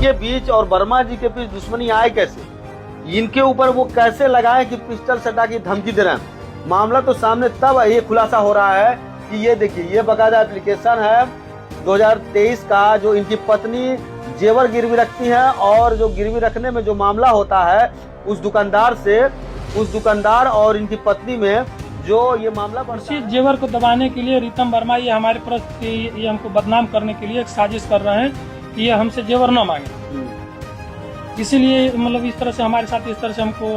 इनके बीच और वर्मा जी के बीच दुश्मनी आए कैसे, इनके ऊपर वो कैसे लगाए कि पिस्टल सटा की धमकी दे रहे हैं। मामला तो सामने तब ये खुलासा हो रहा है कि ये देखिए, ये बकायदा एप्लीकेशन है 2023 का, जो इनकी पत्नी जेवर गिरवी रखती है और जो गिरवी रखने में जो मामला होता है उस दुकानदार और इनकी पत्नी में जो ये मामला बढ़ता है। जेवर को दबाने के लिए रीतम वर्मा ये हमारे प्रति ये हमको बदनाम करने के लिए एक साजिश कर रहे हैं कि ये हमसे जेवर न मांगे, इसीलिए मतलब इस तरह से हमारे साथ इस तरह से हमको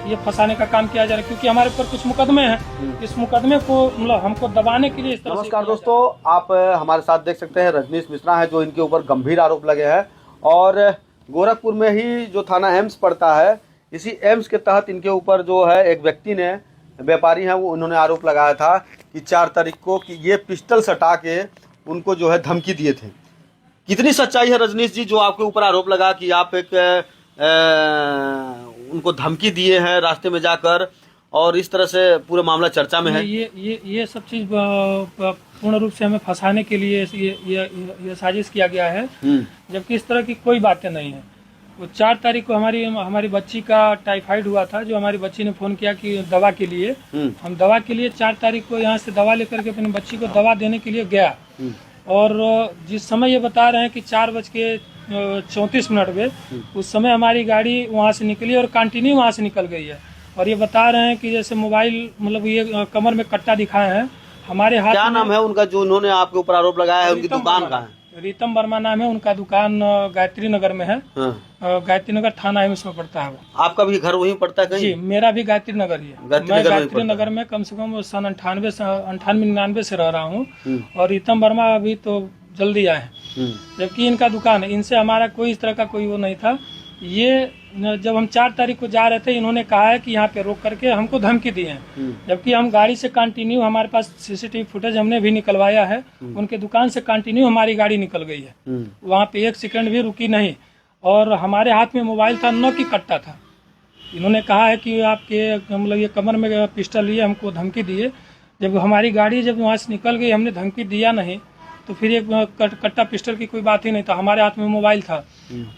ये फंसाने का काम किया जा रहा है, क्योंकि हमारे ऊपर कुछ मुकदमे हैं। इस मुकदमे को मतलब हमको दबाने के लिए इस तरह। नमस्कार दोस्तों, आप हमारे साथ देख सकते हैं रजनीश मिश्रा है, जो इनके ऊपर गंभीर आरोप लगे हैं और गोरखपुर में ही जो थाना एम्स पड़ता है, इसी एम्स के तहत इनके ऊपर जो है एक व्यक्ति ने, व्यापारी हैं वो, उन्होंने आरोप लगाया था कि 4 तारीख को कि ये पिस्टल सटा के उनको जो है धमकी दिए थे। कितनी सच्चाई है रजनीश जी जो आपके ऊपर आरोप लगा कि आप एक उनको धमकी दिए हैं रास्ते में जाकर, और इस तरह से पूरा मामला चर्चा में है? ये सब चीज पूर्ण रूप से हमें फंसाने के लिए ये साजिश किया गया है, जबकि इस तरह की कोई बातें नहीं है। वो 4 तारीख को हमारी बच्ची का टाइफाइड हुआ था, जो हमारी बच्ची ने फोन किया कि दवा के लिए, हम दवा के लिए 4 तारीख को यहाँ से दवा लेकर के अपनी बच्ची को दवा देने के लिए गया, और जिस समय ये बता रहे हैं कि 4:34 पे, उस समय हमारी गाड़ी वहाँ से निकली और कंटिन्यू वहाँ से निकल गई है। और ये बता रहे हैं कि जैसे मोबाइल मतलब ये कमर में कट्टा दिखाए हैं हमारे हाथ। क्या नाम है उनका जो उन्होंने आपके ऊपर आरोप लगाया है? उनकी दुकान कहाँ है? रीतम वर्मा नाम है उनका, दुकान गायत्री नगर में है। गायत्री नगर थाना एम्स में पड़ता है। आपका भी घर वहीं पड़ता है कहीं? जी, मेरा भी गायत्री नगर ही है। मैं गायत्री नगर में कम से कम सन 98 से रह रहा हूँ, और रीतम वर्मा अभी तो जल्दी आए हैं, जबकि इनका दुकान है। इनसे हमारा कोई इस तरह का कोई वो नहीं था। ये जब हम 4 तारीख को जा रहे थे, इन्होंने कहा है कि यहाँ पे रोक करके हमको धमकी दी है, जबकि हम गाड़ी से कंटिन्यू, हमारे पास सीसीटीवी फुटेज हमने भी निकलवाया है, उनके दुकान से कंटिन्यू हमारी गाड़ी निकल गई है, वहाँ पे 1 सेकंड भी रुकी नहीं, और हमारे हाथ में मोबाइल था, 9 की कट्टा था। इन्होंने कहा है कि आपके मतलब ये कमर में पिस्टल लिए हमको धमकी दिए। जब हमारी गाड़ी जब वहाँ से निकल गई, हमने धमकी दिया नहीं, तो फिर एक कट्टा पिस्टल की कोई बात ही नहीं था, हमारे हाथ में मोबाइल था।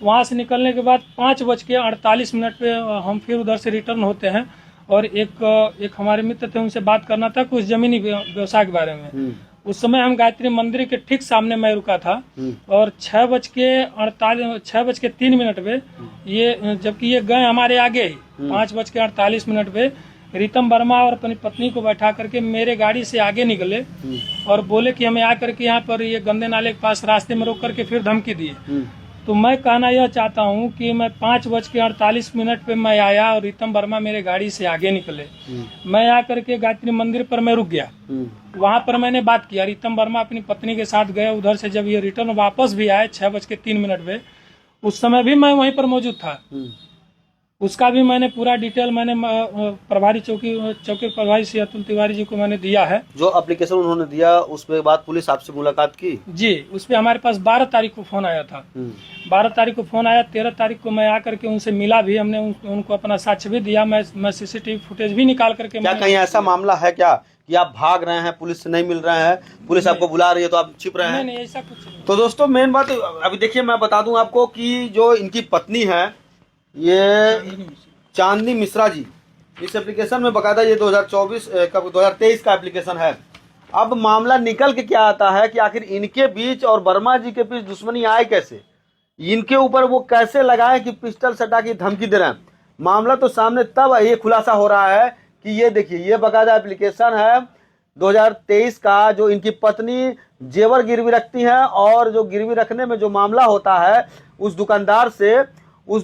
वहाँ से निकलने के बाद 5:48 पे हम फिर उधर से रिटर्न होते हैं, और एक हमारे मित्र थे, उनसे बात करना था कुछ जमीनी व्यवसाय के बारे में। उस समय हम गायत्री मंदिर के ठीक सामने मैं रुका था, और 6:03 पे ये, जबकि ये गए हमारे आगे ही 5:48 पे, रीतम वर्मा और अपनी पत्नी को बैठा करके मेरे गाड़ी से आगे निकले और बोले कि हमें आकर के यहाँ पर ये गंदे नाले के पास रास्ते में रोक करके फिर धमकी दिए। तो मैं कहना यह चाहता हूँ कि मैं 5:48 पे मैं आया और रीतम वर्मा मेरे गाड़ी से आगे निकले। मैं आकर के गायत्री मंदिर पर मैं रुक गया, वहाँ पर मैंने बात किया। रीतम वर्मा अपनी पत्नी के साथ गए उधर से। जब ये रिटर्न वापस भी आए 6:03 पे, उस समय भी मैं वहीं पर मौजूद था। उसका भी मैंने पूरा डिटेल मैंने प्रभारी चौकी प्रभारी श्री अतुल तिवारी जी को मैंने दिया है। जो एप्लीकेशन उन्होंने दिया उसके बाद पुलिस आपसे मुलाकात की? जी, उस पे हमारे पास 12 तारीख को फोन आया था। 12 तारीख को फोन आया, 13 तारीख को मैं आकर के उनसे मिला भी, हमने उनको अपना साक्ष्य भी दिया। मैं सीसीटीवी फुटेज भी निकाल करके। क्या कहीं ऐसा मामला है क्या कि आप भाग रहे हैं, पुलिस से नहीं मिल रहे हैं, पुलिस आपको बुला रही है तो आप छिप रहे हैं? नहीं, ऐसा कुछ नहीं। तो दोस्तों मेन बात अभी देखिए, मैं बता दूं आपको कि जो इनकी पत्नी है, ये चांदनी मिश्रा जी, इस एप्लीकेशन में बकायदा ये 2023 का एप्लीकेशन है। अब मामला निकल के क्या आता है कि आखिर इनके बीच और वर्मा जी के बीच दुश्मनी आए कैसे, इनके ऊपर वो कैसे लगाए कि पिस्टल सटा की धमकी दे रहे हैं। मामला तो सामने तब ये खुलासा हो रहा है कि ये देखिए, ये बकायदा एप्लीकेशन है 2023 का, जो इनकी पत्नी जेवर गिरवी रखती है और जो गिरवी रखने में जो मामला होता है उस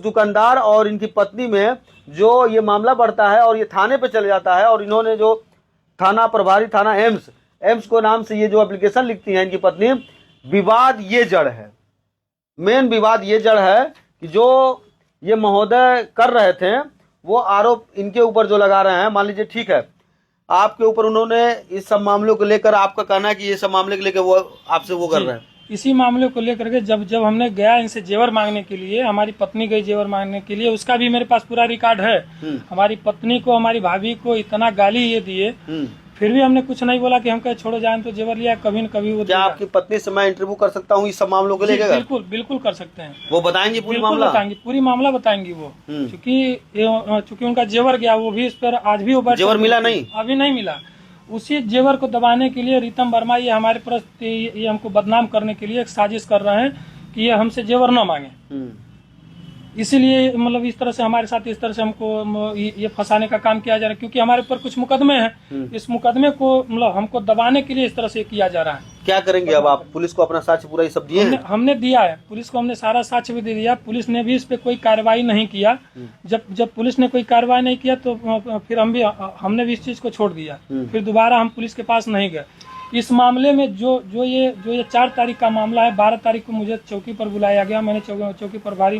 दुकानदार और इनकी पत्नी में जो ये मामला बढ़ता है और ये थाने पे चले जाता है। और इन्होंने जो थाना प्रभारी, थाना एम्स को नाम से ये जो एप्लीकेशन लिखती है इनकी पत्नी, विवाद ये जड़ है, मेन विवाद ये जड़ है कि जो ये महोदय कर रहे थे, वो आरोप इनके ऊपर जो लगा रहे हैं, मान लीजिए ठीक है, आपके ऊपर उन्होंने इस सब मामलों को लेकर, आपका कहना है कि ये सब मामले को लेकर वो आपसे वो कर रहे हैं। इसी मामले को लेकर के जब हमने गया इनसे जेवर मांगने के लिए, हमारी पत्नी गई जेवर मांगने के लिए, उसका भी मेरे पास पूरा रिकॉर्ड है। हमारी पत्नी को, हमारी भाभी को इतना गाली ये दिए, फिर भी हमने कुछ नहीं बोला कि हम कहे छोड़ो जान, तो जेवर लिया, कभी न कभी वो क्या आपकी पत्नी से मैं इंटरव्यू कर सकता हूँ इस सब मामलों को लेकर? बिल्कुल बिल्कुल कर सकते हैं। वो बताएंगे पूरी बिल्कुल मामला? बताएंगे, पूरी मामला बताएंगी वो। चूंकि उनका जेवर गया, वो भी इस पर आज भी वो जेवर मिला नहीं, अभी नहीं मिला। उसी जेवर को दबाने के लिए रीतम वर्मा ये हमारे प्रति ये हमको बदनाम करने के लिए एक साजिश कर रहे हैं कि ये हमसे जेवर न मांगे। इसीलिए मतलब इस तरह से हमारे साथ इस तरह से हमको ये फंसाने का काम किया जा रहा है, क्योंकि हमारे ऊपर कुछ मुकदमे हैं। इस मुकदमे को मतलब हमको दबाने के लिए इस तरह से किया जा रहा है। क्या करेंगे अब आप? पुलिस को अपना साक्ष्य पूरा ये सब दिए हैं? हमने दिया है, पुलिस को हमने सारा साक्ष्य भी दे दिया। पुलिस ने भी इस पे कोई कार्रवाई नहीं किया। जब पुलिस ने कोई कार्रवाई नहीं किया तो फिर हमने भी इस चीज को छोड़ दिया। फिर दोबारा हम पुलिस के पास नहीं गए। इस मामले में जो ये 4 तारीख का मामला है, 12 तारीख को मुझे चौकी पर बुलाया गया। मैंने चौकी प्रभारी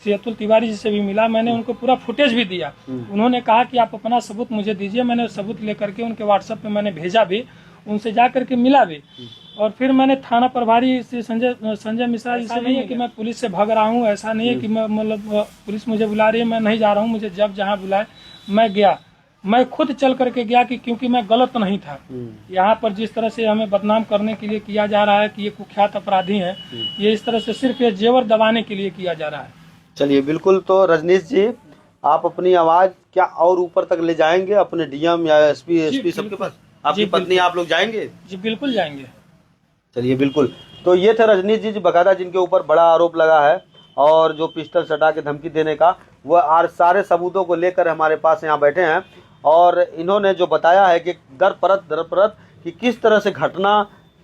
श्री अतुल तिवारी जी से भी मिला। मैंने उनको पूरा फुटेज भी दिया। उन्होंने कहा कि आप अपना सबूत मुझे दीजिए। मैंने सबूत लेकर के उनके व्हाट्सएप पे मैंने भेजा भी, उनसे जा करके मिला भी। और फिर मैंने थाना प्रभारी श्री संजय मिश्रा जी से नहीं है कि मैं पुलिस से भाग रहा हूँ, ऐसा नहीं है कि मैं मतलब पुलिस मुझे बुला रही है मैं नहीं जा रहा हूँ। मुझे जब जहाँ बुलाए मैं गया, मैं खुद चल करके गया कि क्योंकि मैं गलत नहीं था। यहाँ पर जिस तरह से हमें बदनाम करने के लिए किया जा रहा है कि ये कुख्यात अपराधी हैं, ये इस तरह से सिर्फ ये जेवर दबाने के लिए किया जा रहा है। चलिए बिल्कुल। तो रजनीश जी, आप अपनी आवाज क्या और ऊपर तक ले जाएंगे अपने डीएम या एसपी सबके पास? आपकी पत्नी आप लोग जाएंगे? जी बिल्कुल जाएंगे। चलिए बिल्कुल। तो ये थे रजनीश जी बकायदा जिनके ऊपर बड़ा आरोप लगा है, और जो पिस्टल सटा के धमकी देने का, वो सारे सबूतों को लेकर हमारे पास यहाँ बैठे हैं। और इन्होंने जो बताया है कि दर परत कि किस तरह से घटना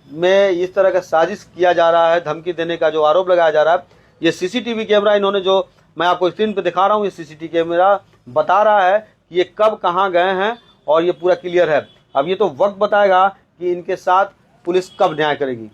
में इस तरह का साजिश किया जा रहा है, धमकी देने का जो आरोप लगाया जा रहा है। ये सीसीटीवी कैमरा इन्होंने जो मैं आपको स्क्रीन पे दिखा रहा हूँ, ये सीसीटीवी कैमरा बता रहा है कि ये कब कहाँ गए हैं, और ये पूरा क्लियर है। अब ये तो वक्त बताएगा कि इनके साथ पुलिस कब न्याय करेगी।